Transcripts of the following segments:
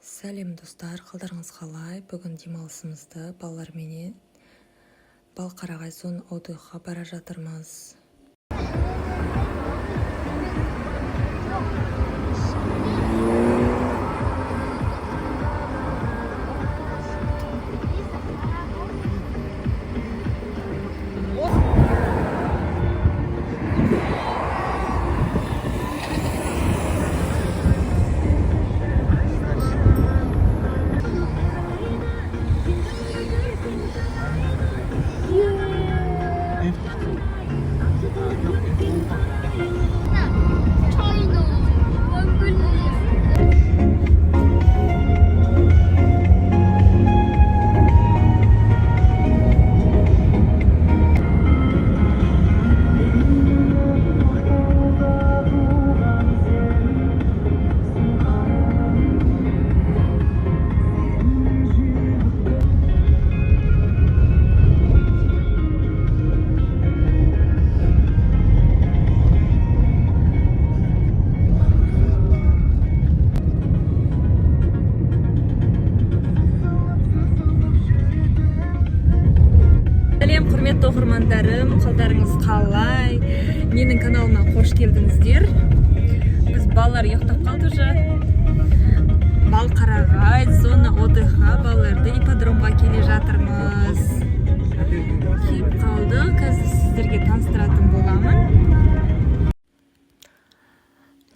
Сәлем достар, қалдарыңыз қалай? Бүгін демалысымызды балаларменен Балқарағай зон отдыхқа бара жатырмыз. Сәлем құрметті оқырмандарым, қалдарыңыз қалай? Менің каналыма қош келдіңіздер. Біз балалар ұйықтап қалды уже. Балқарағай зона отдыхқа балаларды ипподромға келе жатырмыз. Келіп қалдық, қазір сіздерге таныстыратын боламын.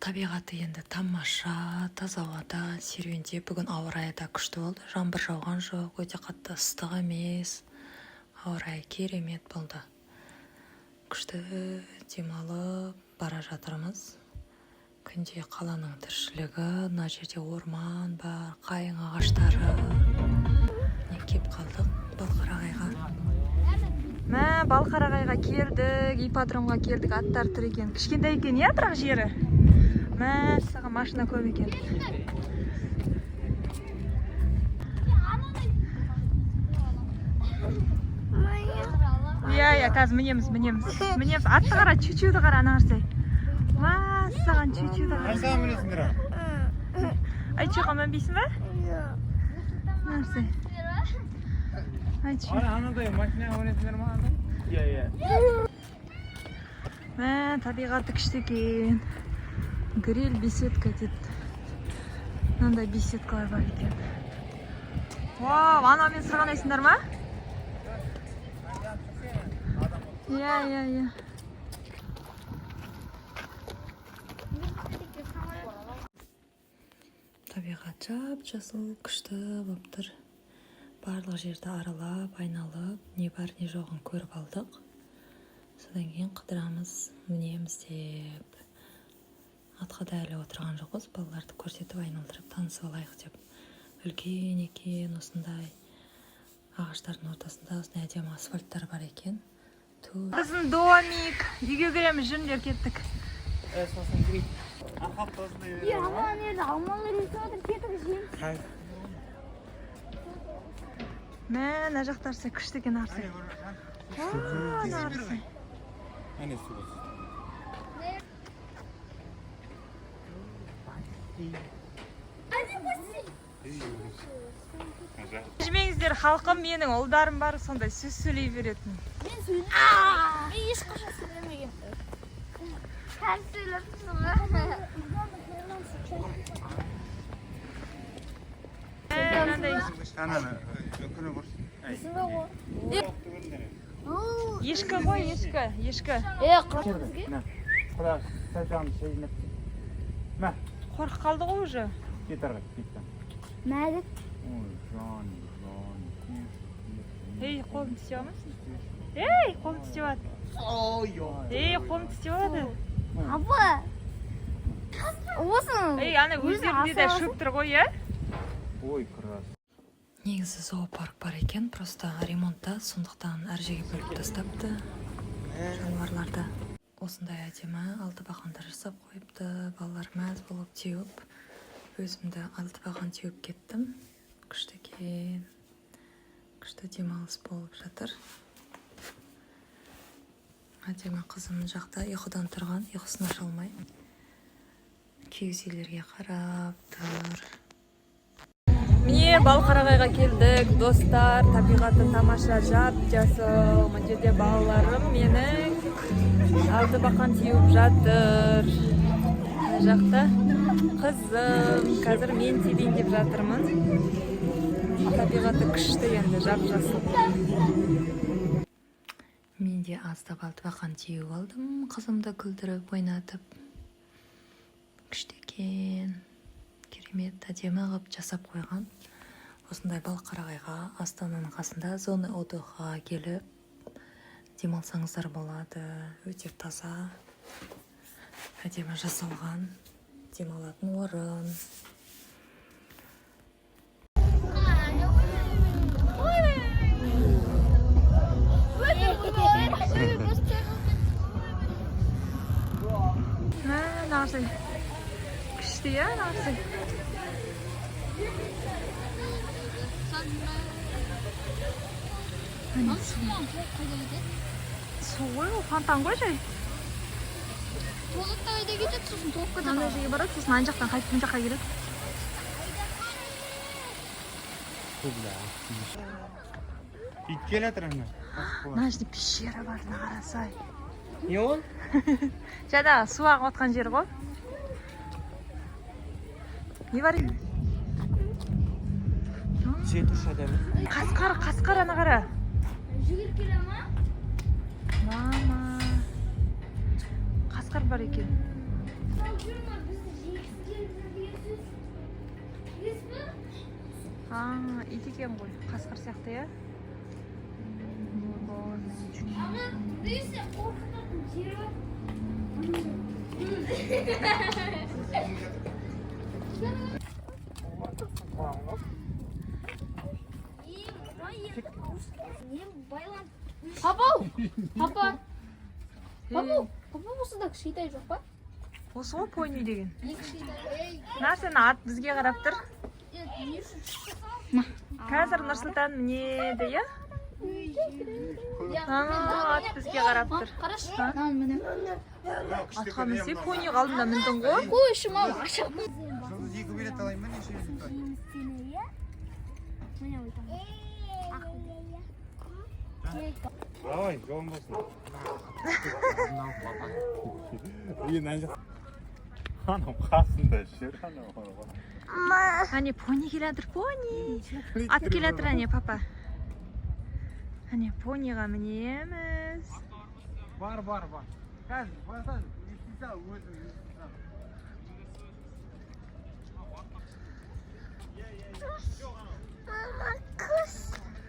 Табиғаты енді тамаша, таза ауада серуенде. Бүгін ауа райы да күшті болды. Жаңбыр жауған жоқ, өте қатты ыстық емес. Ауа райы керемет болды. Күшті демалып бара жатырмыз. Күнде қаланың тіршілігі, мына жерде орман бар, қайың ағаштары. Келіп қалдық Балқарағайға. Балқарағайға келдік, ипподромға келдік. Аттар тұр екен. Кішкентай екен, иә, бірақ жері. Саған машина көп екен. Иә, қазір мінеміз. Атты қара, чүчуді қара, ана қарсай. Саған чүчуді қара. Қайсыға мінесіңдер? Айчуға мінбейсің ба? Нәрсей. Айчу. Анадай машинаға мінесіңдер ма? Иә. Табиғаты күшті екен. Гриль, беседка дейді. Мынандай беседкалар бар екен. Анаумен сырғанайсыңдар ма? Иә. Табиғат жап-жасыл күшті болып тұр. Барлық жерді аралап, айналып, не бар не жоғын көріп алдық. Содан кейін қыдырамыз, мінеміз деп. Атқа да әлі отырған жоқпыз, балаларды көрсетіп, айналдырып, танысып алайық деп. Үлкен екен, осындай ағаштардың ортасында осындай әдемі асфальттар бар екен. Біздің домик, үйге келеміз, жүріңдер, кеттік. Сосын кірейік. Ақап тозындай береді. Аман еді, алмалы ресторан кетіп жейміз. Мына жақтарсы күшті екен арсы. Арсы. Әне су. Жемеңіздер, халқым, менің ұлдарым бар, сондай сөз сөйлей беретін. Мен сөйлеймін. Мен ешқашан сөйлемеген. Қазір сөйлеп тұрсың. Ешкі ғой, ешкі. Қорқып қалды ғой уже. Мәдік. Қолын тістеп алмайсың? Қолын тістеп алады. Қолын тістеп алады. Апа. Осың. Ана өздерінде де шөп тұр ғой, е? Ой, крас. Негізі зоопарк бар екен, просто ремонтта, сондықтан әр жерге бөліп тастапты жануарларды. Осындай әдемі алтыбақандар жасап қойыпты, балалар мәз болып теуіп, өзімді алтыбақан теуіп кеттім. Күшті екен, күшті демалыс болып жатыр. Әдемі қызым жақта ұйқыдан тұрған, ұйқысын аша алмай. Киіз үйлерге қарап тұр. міне Балқарағайға келдік, достар. Табиғаты тамаша, жап-жасыл. Мына жерде балаларым менің алды бақан теуіп жатыр. Мына жақта қызым. Қазір мен тебейін деп жатырмын. Табиғаты күшті енді, жап-жасыл. Мен де аздап алды бақан теуіп алдым. Қызымды күлдіріп, ойнатып. Күшті екен. Керемет, әдемі қылып жасап қойған. Осындай Балқарағайға, Астананың қасында зона отдыхқа келіп демалсаңыздар болады. Өте таза, әдемі жасалған демалатын орын. Narsi. Күшті я, Narsi. Суы, ол фонтан ғой жай. Толықта айда кетеді, сосын толыққа да Ана жерге барады, сосын ана жақтан қайтып мына жаққа келеді. Ит келатыр ана. Мына жерде пещера бар, қарасай. Не ол? Жаңағы су ағып отқан жер ғой. Не бар? Жетуші адам. Қасқар ана қара. жүгіріп келе ма? Мама. Қасқар бар екен. Жүрма, бізді жегісі келді деген сөз. Ес пе? Ит екен ғой. Қасқар сияқты, я? Ана, біресе қорқытатын жері бар. Папау! Папа! Папау! Папа осы да кішкентай жоқ па? Осы ғой пони деген. Не кішкентай? Нәрсені ат бізге қарап тұр. Қазір Нұрсұлтан мінеді, я? Ат бізге қарап тұр. Қарашы, міне. Атқа мінсе пони алдында міндің ғой. Қой ішім ау, ашық. Жұлдыз 2 билет алайын ба, неше билет алайын? Давай, жолың болсын. Ең ән жақ. Анау қасында жүр, анау. Әне пони келатыр, пони. Ат келатыр, әне папа. Әне пониға мінеміз. Бар. Қазір, барсан, естіса өзің.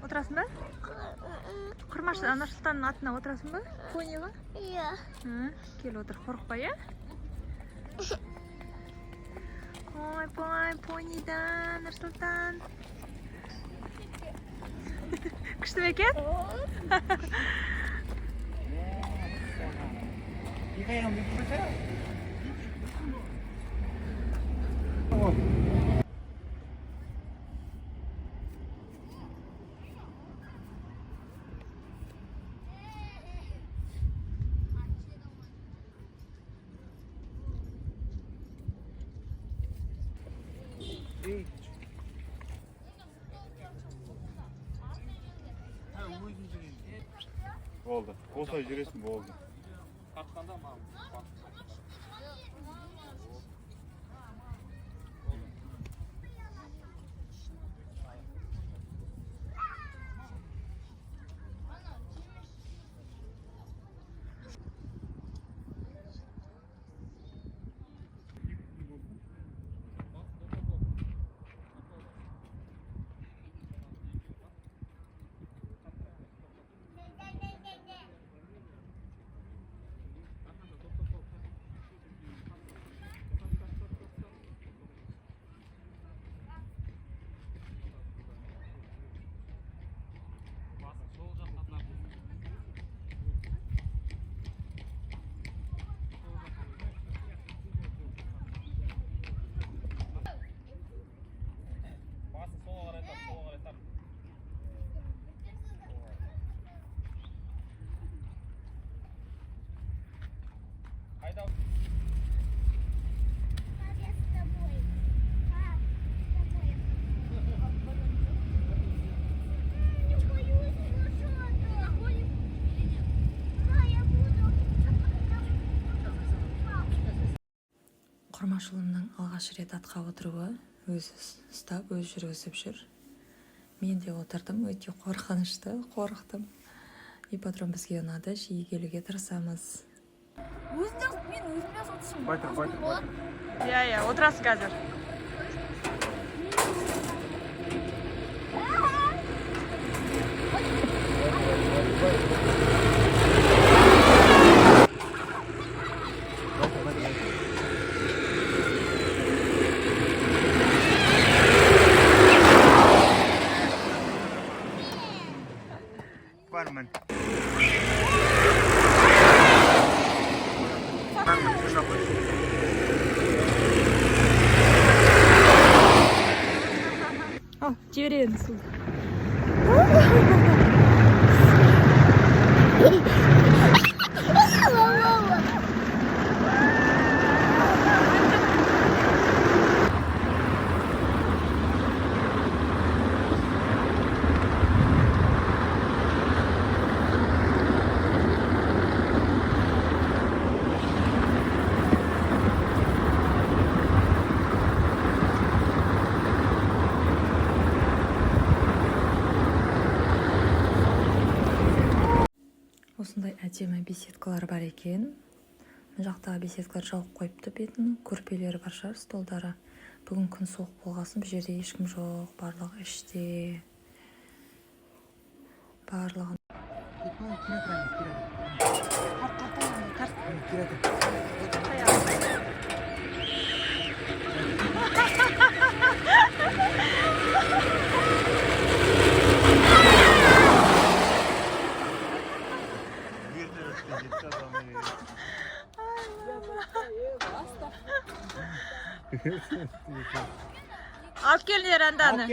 Отырасың ба? Құрмашы Нұрсұлтанның атына отырасың ба? Пониға? Иә. Кел отыр, қорықпа, я? Ой, понидан, Нұрсұлтан. Күшті ме екен? Екі аяғым деп көрсетер? Болды. Осылай жүресің, болды. Тартқанда маған. Жұмашұлымның алғаш рет атқа отыруы, өзі ұстап, өзі жүргізіп жүр. Мен де отырдым, өте қорқынышты, қорықтым. Ипподром бізге ұнады, жиі келуге тырысамыз. мен өзім жасап отырсам Байтыр. Иә, отырасыз қазір. Бармен. Жібереді су. Осындай әдемі беседкалар бар екен. Мына жақтағы беседкалар жауып қойыпты бетін. Көрпелері бар шығар, столдары. Бүгін күн суық болғасын, бұл жерде ешкім жоқ. Барлығы іште. Барлығы. Алып келдер анданы.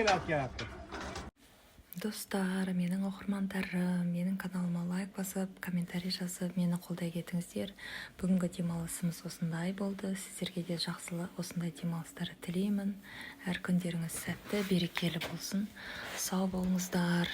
Достар, менің оқырмандарым, менің каналыма лайк басып, комментарий жазып, мені қолдай кетіңіздер. Бүгінгі демалысымыз осындай болды. Сіздерге де жақсылы осындай демалыстары тілеймін. Әр күндеріңіз сәтті, берекелі болсын. Сау болыңыздар.